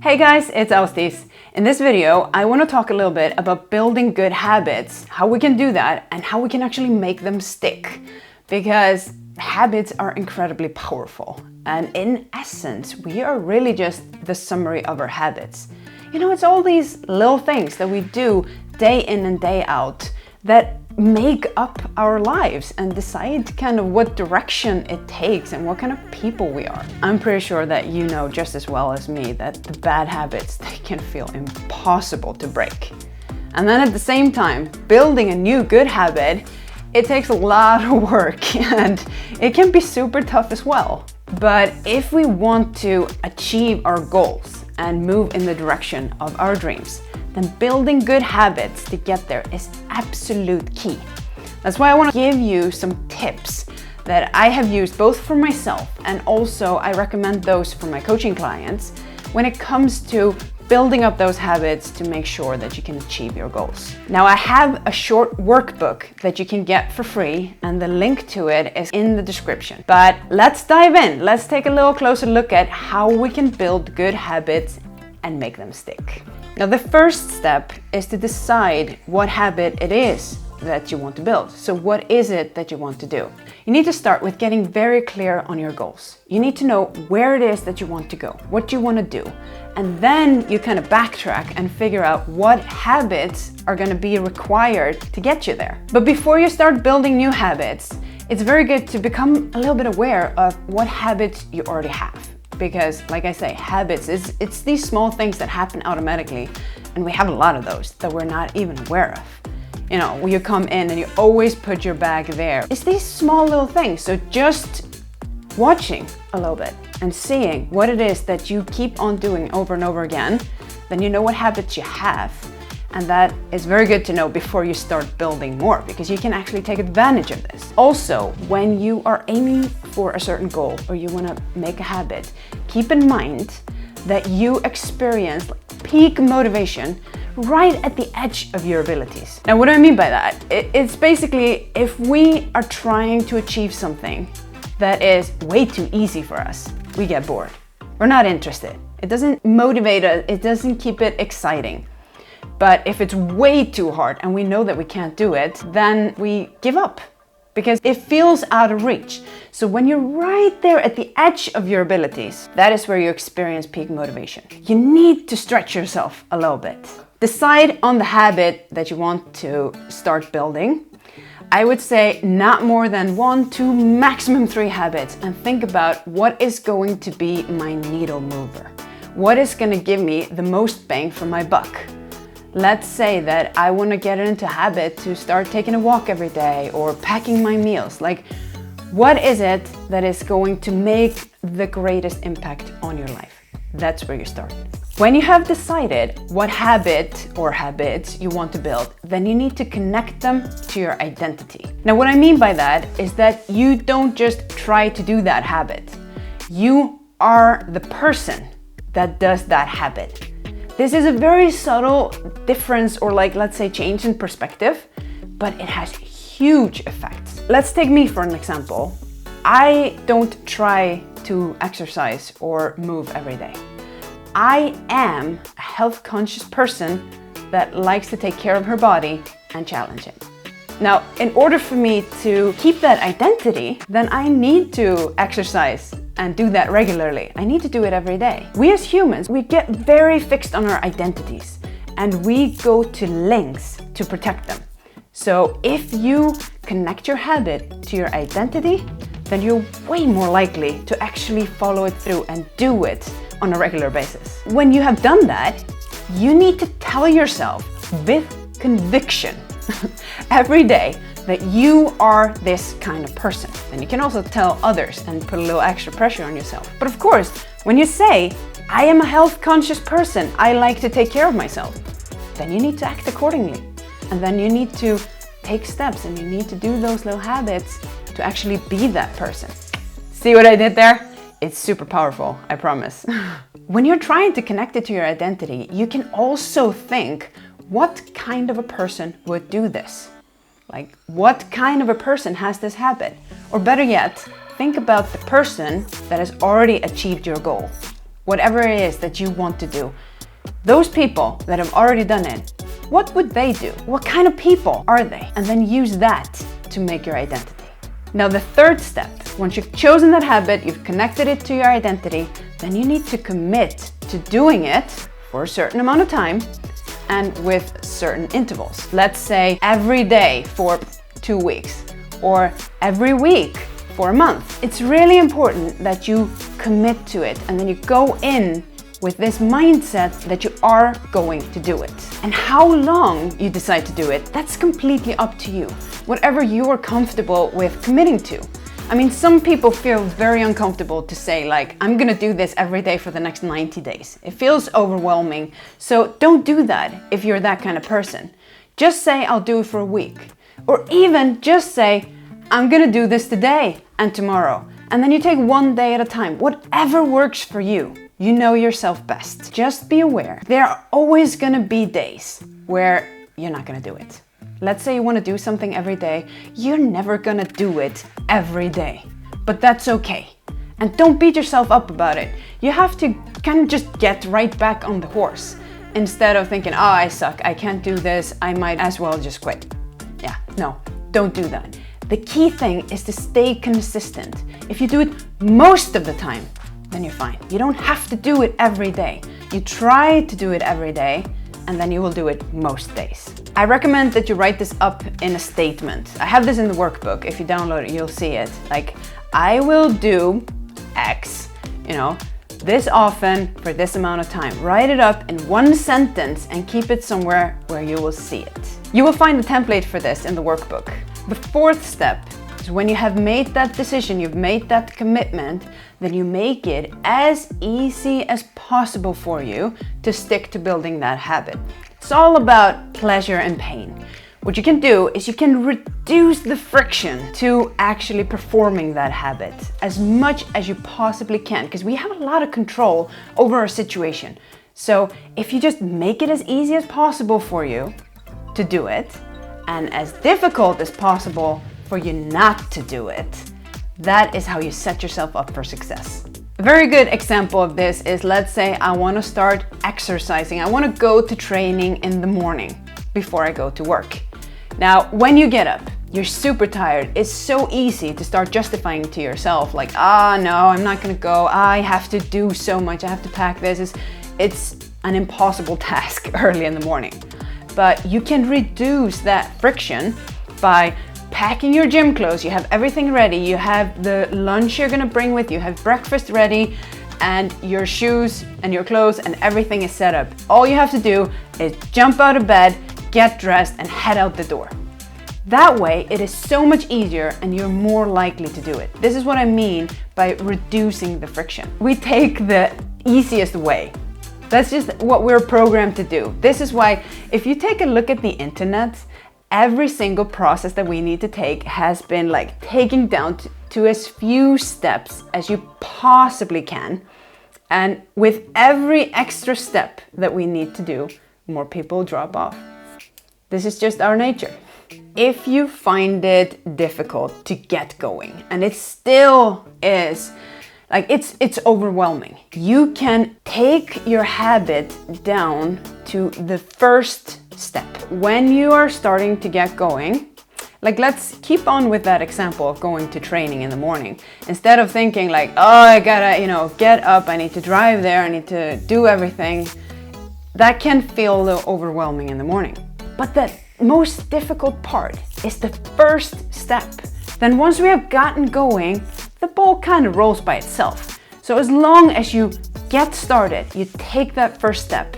Hey guys, it's Ásdís. In this video, I want to talk a little bit about building good habits, how we can do that, and how we can actually make them stick. Because habits are incredibly powerful. And in essence, we are really just the summary of our habits. You know, it's all these little things that we do day in and day out that make up our lives and decide kind of what direction it takes and what kind of people we are. I'm pretty sure that you know just as well as me that the bad habits, they can feel impossible to break. And then at the same time, building a new good habit, it takes a lot of work and it can be super tough as well. But if we want to achieve our goals and move in the direction of our dreams, then building good habits to get there is absolute key. That's why I want to give you some tips that I have used both for myself and also I recommend those for my coaching clients when it comes to building up those habits to make sure that you can achieve your goals. Now I have a short workbook that you can get for free and the link to it is in the description. But let's dive in. Let's take a little closer look at how we can build good habits and make them stick. Now the first step is to decide what habit it is that you want to build. So what is it that you want to do? You need to start with getting very clear on your goals. You need to know where it is that you want to go, what you want to do. And then you kind of backtrack and figure out what habits are going to be required to get you there. But before you start building new habits, it's very good to become a little bit aware of what habits you already have. Because like I say, habits, it's these small things that happen automatically. And we have a lot of those that we're not even aware of. You know, when you come in and you always put your bag there. It's these small little things. So just watching a little bit and seeing what it is that you keep on doing over and over again, then you know what habits you have. And that is very good to know before you start building more, because you can actually take advantage of this. Also, when you are aiming for a certain goal or you want to make a habit, keep in mind that you experience peak motivation right at the edge of your abilities. Now, what do I mean by that? It's basically if we are trying to achieve something that is way too easy for us, we get bored. We're not interested. It doesn't motivate us. It doesn't keep it exciting. But if it's way too hard and we know that we can't do it, then we give up because it feels out of reach. So when you're right there at the edge of your abilities, that is where you experience peak motivation. You need to stretch yourself a little bit. Decide on the habit that you want to start building. I would say not more than 1, 2, maximum 3 habits, and think about what is going to be my needle mover. What is going to give me the most bang for my buck? Let's say that I want to get into habit to start taking a walk every day or packing my meals. Like, what is it that is going to make the greatest impact on your life? That's where you start. When you have decided what habit or habits you want to build, then you need to connect them to your identity. Now, what I mean by that is that you don't just try to do that habit. You are the person that does that habit. This is a very subtle difference or let's say change in perspective, but it has huge effects. Let's take me for an example. I don't try to exercise or move every day. I am a health conscious person that likes to take care of her body and challenge it. Now, in order for me to keep that identity, then I need to exercise and do that regularly. I need to do it every day. We as humans, we get very fixed on our identities and we go to lengths to protect them. So if you connect your habit to your identity, then you're way more likely to actually follow it through and do it on a regular basis. When you have done that, you need to tell yourself with conviction every day that you are this kind of person. And you can also tell others and put a little extra pressure on yourself. But of course, when you say, I am a health conscious person, I like to take care of myself, then you need to act accordingly. And then you need to take steps and you need to do those little habits to actually be that person. See what I did there? It's super powerful, I promise. When you're trying to connect it to your identity, you can also think, what kind of a person would do this? Like, what kind of a person has this habit? Or better yet, think about the person that has already achieved your goal. whatever it is that you want to do. Those people that have already done it, what would they do? What kind of people are they? And then use that to make your identity. Now the third step, once you've chosen that habit, you've connected it to your identity, then you need to commit to doing it for a certain amount of time and with certain intervals. Let's say every day for 2 weeks or every week for a month. It's really important that you commit to it and then you go in with this mindset that you are going to do it. And how long you decide to do it, that's completely up to you. Whatever you are comfortable with committing to. I mean, some people feel very uncomfortable to say like, I'm gonna do this every day for the next 90 days. It feels overwhelming. So don't do that if you're that kind of person. Just say, I'll do it for a week. Or even just say, I'm gonna do this today and tomorrow. And then you take one day at a time, whatever works for you. You know yourself best. Just be aware. There are always gonna be days where you're not gonna do it. Let's say you wanna do something every day. You're never gonna do it every day. But that's okay. And don't beat yourself up about it. You have to kind of just get right back on the horse. Instead of thinking, oh, I suck, I can't do this, I might as well just quit. Yeah, no, don't do that. The key thing is to stay consistent. If you do it most of the time, then you're fine. You don't have to do it every day. You try to do it every day, and then you will do it most days. I recommend that you write this up in a statement. I have this in the workbook. If you download it, you'll see it. Like, I will do X, this often for this amount of time. Write it up in one sentence and keep it somewhere where you will see it. You will find the template for this in the workbook. The fourth step is when you have made that decision, you've made that commitment, then you make it as easy as possible for you to stick to building that habit. It's all about pleasure and pain. What you can do is you can reduce the friction to actually performing that habit as much as you possibly can, because we have a lot of control over our situation. So if you just make it as easy as possible for you to do it, and as difficult as possible for you not to do it, that is how you set yourself up for success. A very good example of this is, let's say I want to start exercising. I want to go to training in the morning before I go to work. Now, when you get up, you're super tired. It's so easy to start justifying to yourself like, no, I'm not going to go. I have to do so much. I have to pack this. It's an impossible task early in the morning. But you can reduce that friction by packing your gym clothes. You have everything ready. You have the lunch you're gonna bring with you. You have breakfast ready and your shoes and your clothes and everything is set up. All you have to do is jump out of bed, get dressed and head out the door. That way it is so much easier and you're more likely to do it. This is what I mean by reducing the friction. We take the easiest way. That's just what we're programmed to do. This is why if you take a look at the internet, every single process that we need to take has been like taken down to as few steps as you possibly can. And with every extra step that we need to do, more people drop off. This is just our nature. If you find it difficult to get going, and it still is, like it's overwhelming, you can take your habit down to the first step. When you are starting to get going, like let's keep on with that example of going to training in the morning. Instead of thinking like, oh, I gotta, get up, I need to drive there, I need to do everything. That can feel a little overwhelming in the morning. But the most difficult part is the first step. Then once we have gotten going, the ball kind of rolls by itself. So as long as you get started, you take that first step,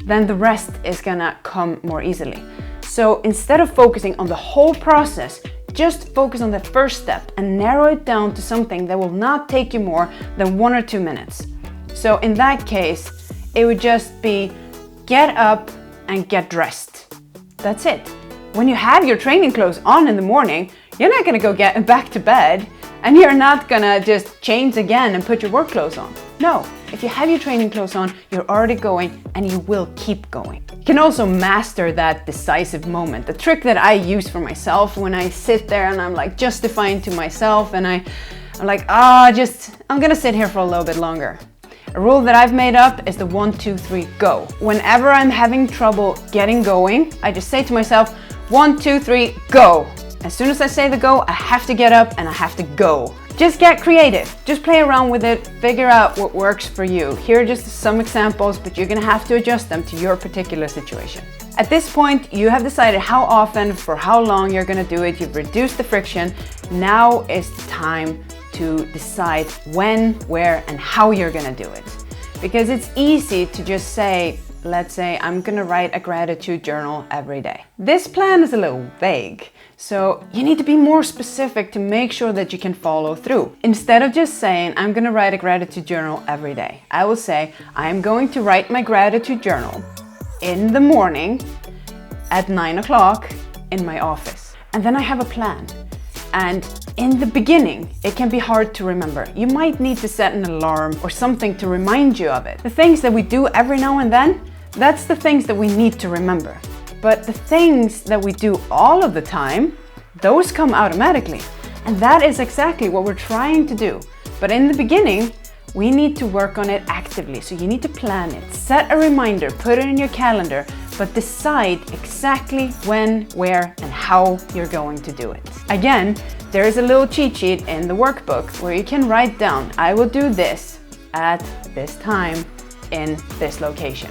then the rest is gonna come more easily. So instead of focusing on the whole process, just focus on the first step and narrow it down to something that will not take you more than 1 or 2 minutes. So in that case, it would just be get up and get dressed. That's it. When you have your training clothes on in the morning, you're not gonna go get back to bed and you're not gonna just change again and put your work clothes on. No, if you have your training clothes on, you're already going and you will keep going. You can also master that decisive moment. The trick that I use for myself when I sit there and I'm like justifying to myself and I'm like, I'm gonna sit here for a little bit longer. A rule that I've made up is the 1, 2, 3, go. Whenever I'm having trouble getting going, I just say to myself, 1, 2, 3, go. As soon as I say the go, I have to get up and I have to go. Just get creative. Just play around with it. Figure out what works for you. Here are just some examples, but you're gonna have to adjust them to your particular situation. At this point, you have decided how often, for how long you're gonna do it. You've reduced the friction. Now is the time to decide when, where, and how you're gonna do it. Because it's easy to just say, let's say I'm gonna write a gratitude journal every day. This plan is a little vague, so you need to be more specific to make sure that you can follow through. Instead of just saying, I'm gonna write a gratitude journal every day, I will say, I'm going to write my gratitude journal in the morning at 9 o'clock in my office. And then I have a plan. And in the beginning, it can be hard to remember. You might need to set an alarm or something to remind you of it. The things that we do every now and then, that's the things that we need to remember. But the things that we do all of the time, those come automatically. And that is exactly what we're trying to do. But in the beginning, we need to work on it actively. So you need to plan it, set a reminder, put it in your calendar, but decide exactly when, where, and how you're going to do it. Again, there is a little cheat sheet in the workbook where you can write down, I will do this at this time in this location.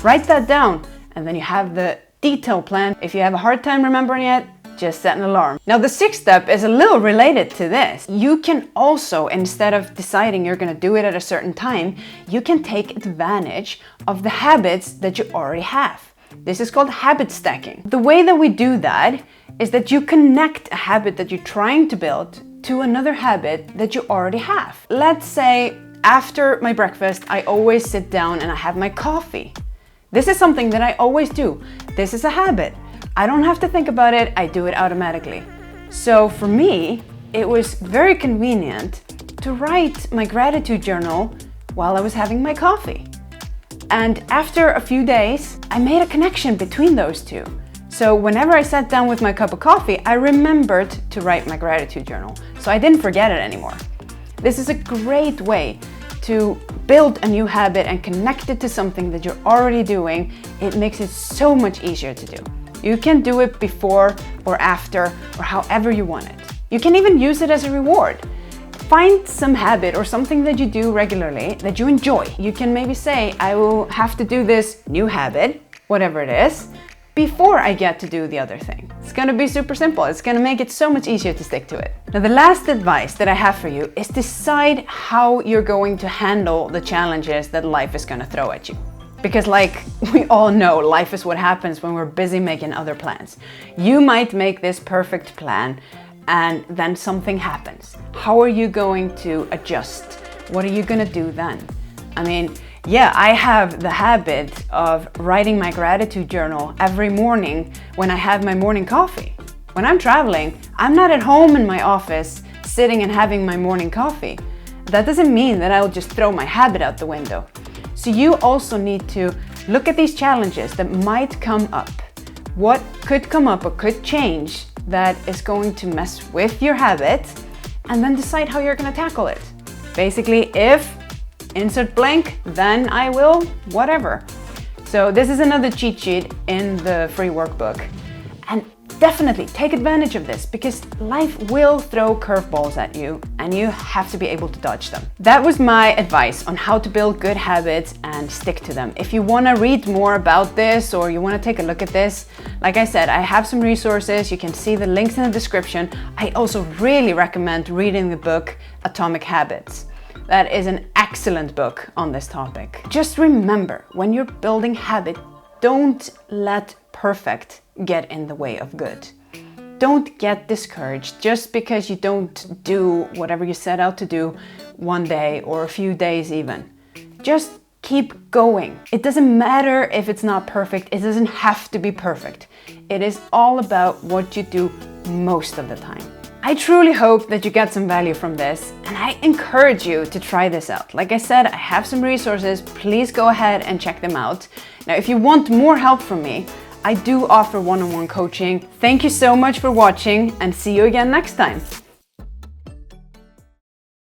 Write that down, and then you have the detailed plan. If you have a hard time remembering it, just set an alarm. Now the sixth step is a little related to this. You can also, instead of deciding you're gonna do it at a certain time, you can take advantage of the habits that you already have. This is called habit stacking. The way that we do that is that you connect a habit that you're trying to build to another habit that you already have. Let's say after my breakfast, I always sit down and I have my coffee. This is something that I always do. This is a habit. I don't have to think about it, I do it automatically. So for me, it was very convenient to write my gratitude journal while I was having my coffee. And after a few days, I made a connection between those two. So whenever I sat down with my cup of coffee, I remembered to write my gratitude journal. So I didn't forget it anymore. This is a great way to build a new habit and connect it to something that you're already doing. It makes it so much easier to do. You can do it before or after or however you want it. You can even use it as a reward. Find some habit or something that you do regularly that you enjoy. You can maybe say, I will have to do this new habit, whatever it is, before I get to do the other thing. It's gonna be super simple. It's gonna make it so much easier to stick to it. Now, the last advice that I have for you is decide how you're going to handle the challenges that life is gonna throw at you. Because like we all know, life is what happens when we're busy making other plans. You might make this perfect plan and then something happens. How are you going to adjust? What are you gonna do then? I mean, yeah, I have the habit of writing my gratitude journal every morning when I have my morning coffee. When I'm traveling, I'm not at home in my office sitting and having my morning coffee. That doesn't mean that I'll just throw my habit out the window. So you also need to look at these challenges that might come up. What could come up or could change that is going to mess with your habit, and then decide how you're gonna tackle it. Basically, if insert blank, then I will, whatever. So this is another cheat sheet in the free workbook. And definitely take advantage of this because life will throw curveballs at you and you have to be able to dodge them. That was my advice on how to build good habits and stick to them. If you want to read more about this or you want to take a look at this, like I said, I have some resources. You can see the links in the description. I also really recommend reading the book Atomic Habits. That is an excellent book on this topic. Just remember, when you're building habit, don't let perfect get in the way of good. Don't get discouraged just because you don't do whatever you set out to do one day or a few days even. Just keep going. It doesn't matter if it's not perfect. It doesn't have to be perfect. It is all about what you do most of the time. I truly hope that you get some value from this, and I encourage you to try this out. Like I said, I have some resources. Please go ahead and check them out. Now, if you want more help from me, I do offer one-on-one coaching. Thank you so much for watching and see you again next time.